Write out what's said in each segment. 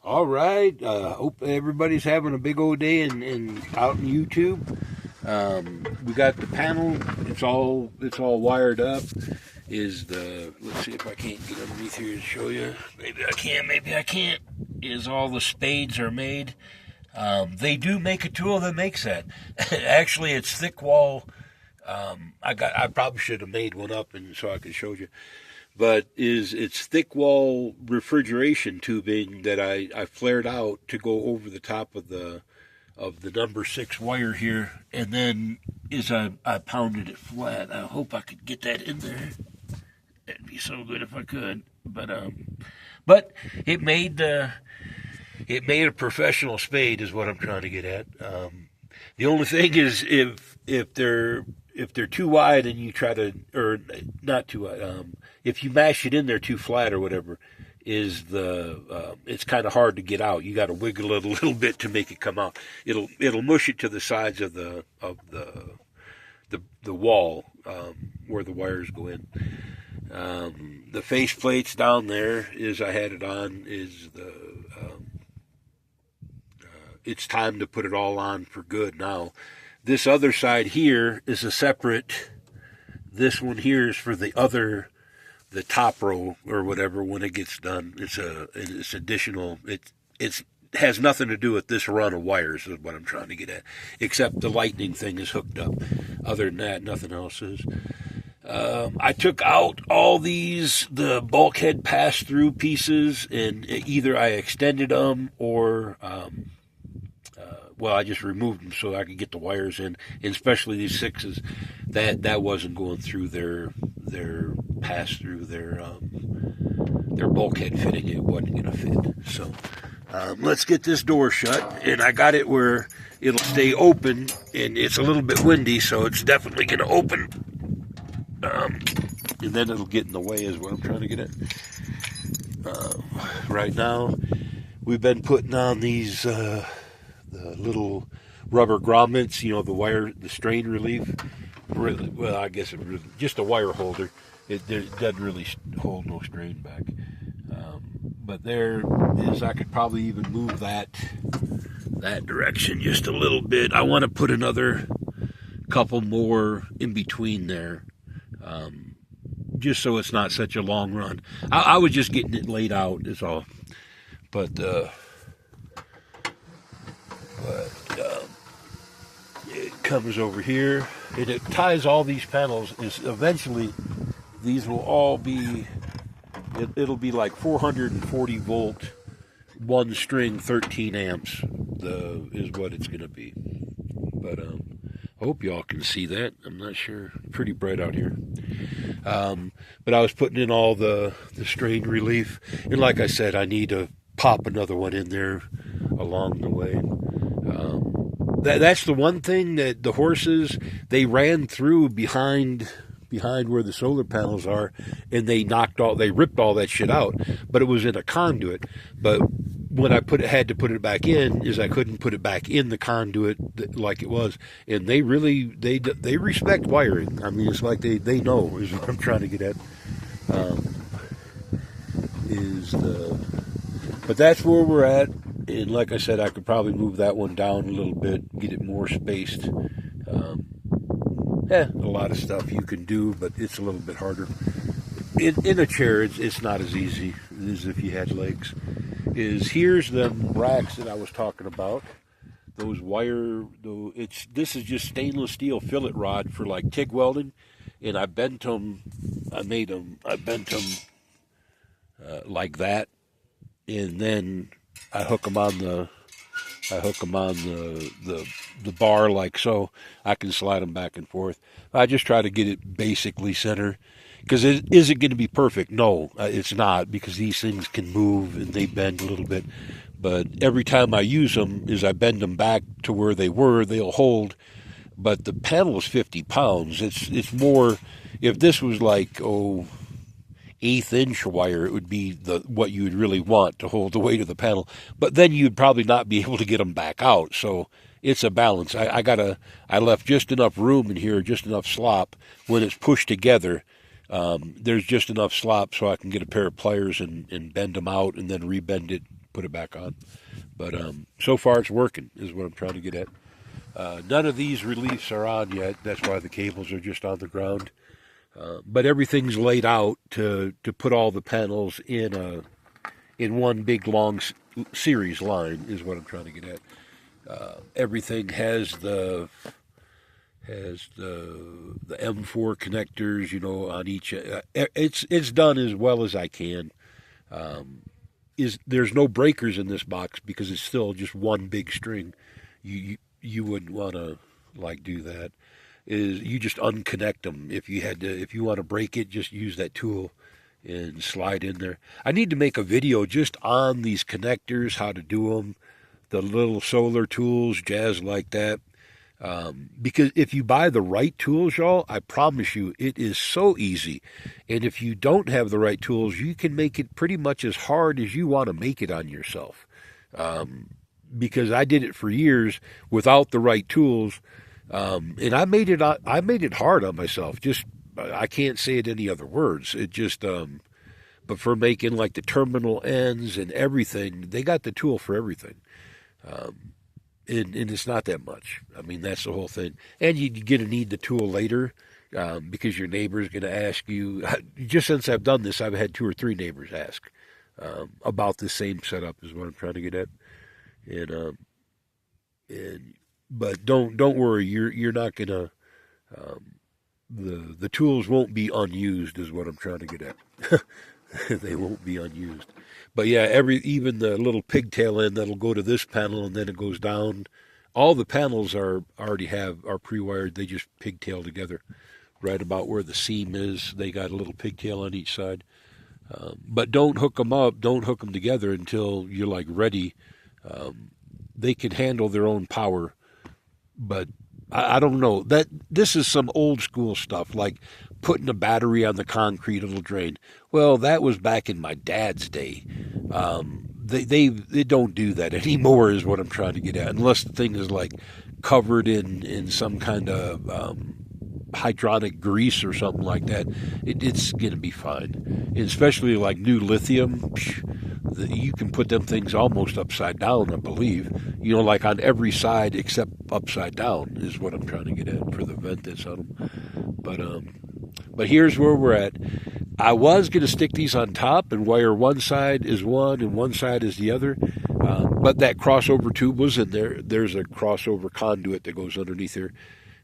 All right. Hope everybody's having a big old day in out in YouTube. We got the panel. It's all wired up. Let's see if I can't get underneath here to show you. Maybe I can. Maybe I can't. Is all the spades are made. They do make a tool that makes that. Actually, it's thick wall. I probably should have made one up and so I could show you. But it's thick wall refrigeration tubing that I flared out to go over the top of the number 6 wire here, and then I pounded it flat. I hope I could get that in there. That'd be so good if I could. But it made a professional spade is what I'm trying to get at. The only thing is if they're too wide and you try to, or not too wide, if you mash it in there too flat or whatever, it's kind of hard to get out. You got to wiggle it a little bit to make it come out. It'll mush it to the sides of the wall where the wires go in. The face plates down there I had it on it's time to put it all on for good now. This other side here is a separate. This one here is for the top row or whatever when it gets done. It's additional. It has nothing to do with this run of wires is what I'm trying to get at. Except the lightning thing is hooked up. Other than that, nothing else is. I took out all the bulkhead pass-through pieces, and either I extended them or I just removed them so I could get the wires in, and especially these 6s. That wasn't going through their pass through their bulkhead fitting. It wasn't going to fit. So let's get this door shut, and I got it where it'll stay open, and it's a little bit windy, so it's definitely going to open. And then it'll get in the way is what I'm trying to get at. Right now, we've been putting on these the little rubber grommets, the strain relief. Well, I guess it's really just a wire holder. It doesn't really hold no strain back. But there is, I could probably even move that direction just a little bit. I want to put another couple more in between there. Just so it's not such a long run. I was just getting it laid out is all. But it comes over here and it ties all these panels. Eventually these will all be, it'll be like 440 volt, one string, 13 amps is what it's going to be. But I hope y'all can see that. I'm not sure. Pretty bright out here. But I was putting in all the strain relief. And like I said, I need to pop another one in there along the way. That's the one thing that the horses, they ran through behind where the solar panels are, and they ripped all that shit out. But it was in a conduit. But when I had to put it back in, I couldn't put it back in the conduit like it was. And they really they respect wiring. I mean, it's like they know is what I'm trying to get at. But that's where we're at. And like I said, I could probably move that one down a little bit, get it more spaced. A lot of stuff you can do, but it's a little bit harder. In a chair, it's not as easy as if you had legs. Here's the racks that I was talking about. Those this is just stainless steel fillet rod for like TIG welding, and I bent them. I bent them like that, and then I hook them on the bar like so. I can slide them back and forth. I just try to get it basically center. Because is it going to be perfect? No, it's not, because these things can move and they bend a little bit. But every time I use them, I bend them back to where they were, they'll hold. But the panel is 50 pounds. It's more, if this was like, 1/8-inch wire, it would be what you would really want to hold the weight of the panel. But then you'd probably not be able to get them back out. So it's a balance. I left just enough room in here, just enough slop when it's pushed together. There's just enough slop so I can get a pair of pliers and bend them out and then rebend it put it back on. But so far it's working, is what I'm trying to get at. None of these reliefs are on yet. That's why the cables are just on the ground. But everything's laid out to put all the panels in one big long series line, is what I'm trying to get at. Everything has the M4 connectors, on each. It's done as well as I can. There's no breakers in this box because it's still just one big string. You wouldn't want to do that. You just unconnect them. If you want to break it, just use that tool and slide in there. I need to make a video just on these connectors, how to do them, the little solar tools, jazz like that. Because if you buy the right tools, y'all, I promise you, it is so easy. And if you don't have the right tools, you can make it pretty much as hard as you want to make it on yourself. Because I did it for years without the right tools, and I made it hard on myself. Just I can't say it any other words. It just but for making like the terminal ends and everything, they got the tool for everything. And it's not that much. I mean, that's the whole thing. And you're going to need the tool later because your neighbor's going to ask you. Just since I've done this, I've had 2 or 3 neighbors ask about the same setup, is what I'm trying to get at. But don't worry, you're not going to. The tools won't be unused, is what I'm trying to get at. They won't be unused. But yeah, even the little pigtail end that'll go to this panel and then it goes down. All the panels are pre-wired. They just pigtail together, right about where the seam is. They got a little pigtail on each side. But don't hook them up. Don't hook them together until you're ready. They can handle their own power, but I don't know. This is some old school stuff, like putting a battery on the concrete, it'll drain. Well, that was back in my dad's day. They don't do that anymore, is what I'm trying to get at. Unless the thing is covered in some kind of hydronic grease or something like that, it's going to be fine. And especially new lithium, you can put them things almost upside down, I believe. On every side except upside down, is what I'm trying to get at for the vent that's on them. But here's where we're at. I was going to stick these on top and wire one side is one and one side is the other. But that crossover tube was in there. There's a crossover conduit that goes underneath here.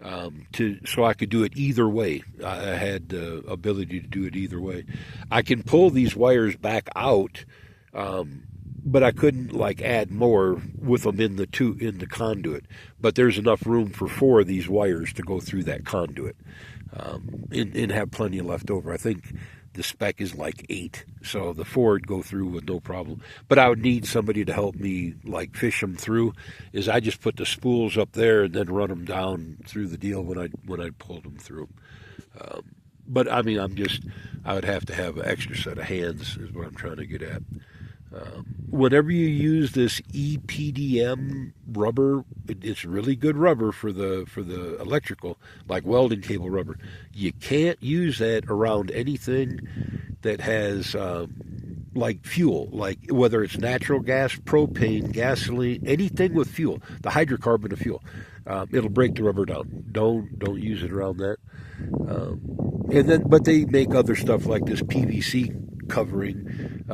So I could do it either way. I had the ability to do it either way. I can pull these wires back out, but I couldn't add more with them in the conduit. But there's enough room for 4 of these wires to go through that conduit, and have plenty left over. I think the spec is 8, so the 4 would go through with no problem. But I would need somebody to help me fish them through. I just put the spools up there and then run them down through the deal when I pulled them through. But I mean, I would have to have an extra set of hands, is what I'm trying to get at. Whenever you use this EPDM rubber, it's really good rubber for the electrical, like welding cable rubber. You can't use that around anything that has fuel, whether it's natural gas, propane, gasoline, anything with fuel, the hydrocarbon of fuel. It'll break the rubber down. Don't use it around that. But they make other stuff like this PVC covering.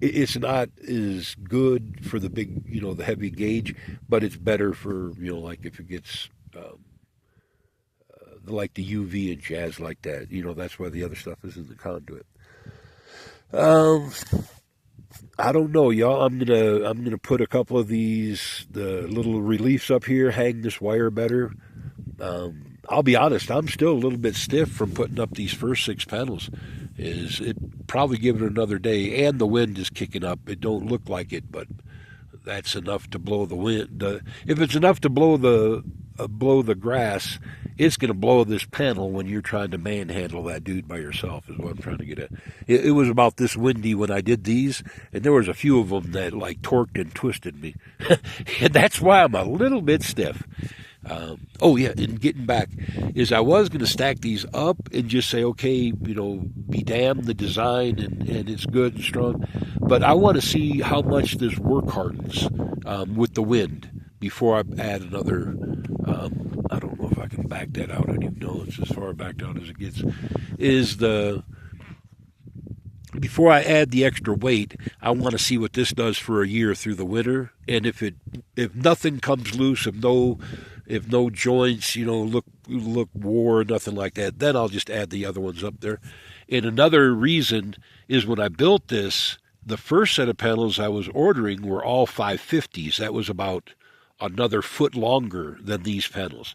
It's not as good for the big, the heavy gauge, but it's better for, if it gets, the UV and jazz like that. That's why the other stuff is in the conduit. I don't know, y'all. I'm gonna put a couple of the little reliefs up here, hang this wire better. I'll be honest, I'm still a little bit stiff from putting up these first 6 panels. It probably give it another day, and the wind is kicking up. It don't look like it, but that's enough to blow the wind. If it's enough to blow the grass it's going to blow this panel when you're trying to manhandle that dude by yourself, is what I'm trying to get at. It was about this windy when I did these, and there was a few of them that like torqued and twisted me. And that's why I'm a little bit stiff. Oh yeah, and getting back is I was going to stack these up and just say, okay, be damned the design and it's good and strong, but I want to see how much this work hardens with the wind before I add another. I don't know if I can back that out. I don't even know. It's as far back down as it gets. Before I add the extra weight, I want to see what this does for a year through the winter, and if nothing comes loose, if no joints, look wore, nothing like that, then I'll just add the other ones up there. And another reason is when I built this, the first set of panels I was ordering were all 550s. That was about another foot longer than these panels.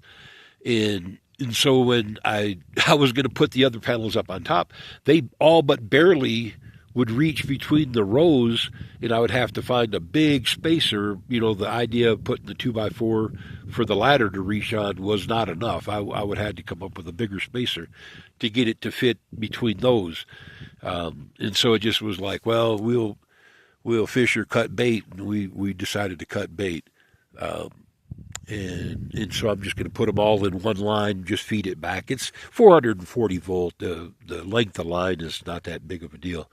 And so when I was going to put the other panels up on top, they all but barely would reach between the rows, and I would have to find a big spacer. The idea of putting the 2x4 for the ladder to reach on was not enough. I would have to come up with a bigger spacer to get it to fit between those. And so it just was like, well, we'll fish or cut bait, and we decided to cut bait. And so I'm just going to put them all in one line, just feed it back. It's 440 volt. The length of line is not that big of a deal.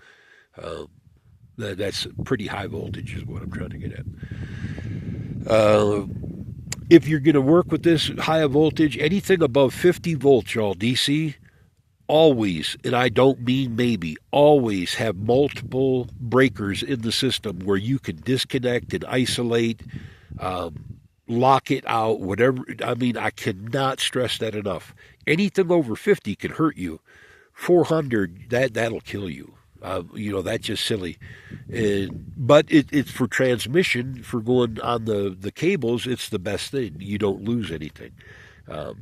That's pretty high voltage is what I'm trying to get at. If you're going to work with this high voltage, anything above 50 volts, y'all, DC, always, and I don't mean maybe, always have multiple breakers in the system where you can disconnect and isolate, lock it out, whatever. I mean, I cannot stress that enough. Anything over 50 can hurt you. 400, that'll kill you. That's just silly. But it's for transmission, for going on the cables, it's the best thing. You don't lose anything.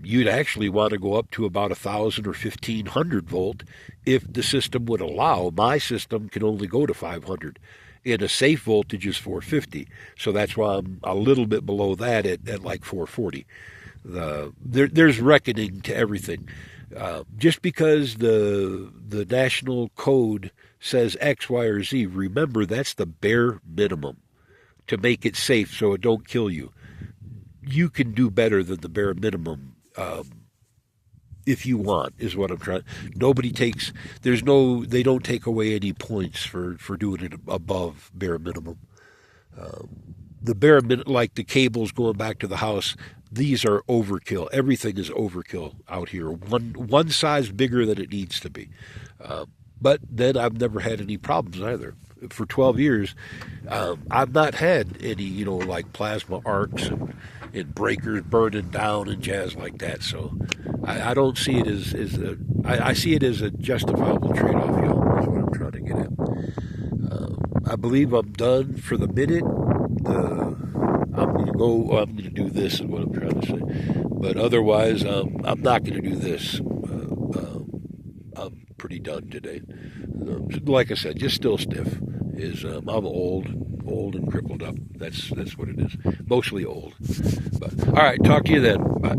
You'd actually want to go up to about 1,000 or 1,500 volt if the system would allow. My system can only go to 500. And a safe voltage is 450. So that's why I'm a little bit below that at like 440. There's reckoning to everything. Just because the national code says X, Y, or Z, remember that's the bare minimum to make it safe so it don't kill you. You can do better than the bare minimum if you want, is what I'm trying. They don't take away any points for doing it above bare minimum. The bare minimum, like the cables going back to the house, these are overkill. Everything is overkill out here. One size bigger than it needs to be. But then I've never had any problems either. For 12 years, I've not had any, like plasma arcs and breakers burning down and jazz like that. So I don't see it I see it as a justifiable trade-off, y'all, is what I'm trying to get at. I believe I'm done for the minute. I'm going to do this is what I'm trying to say. But otherwise, I'm not going to do this. I'm pretty done today. Like I said, just still stiff. I'm old and crippled up. That's what it is. Mostly old. But all right, talk to you then. Bye.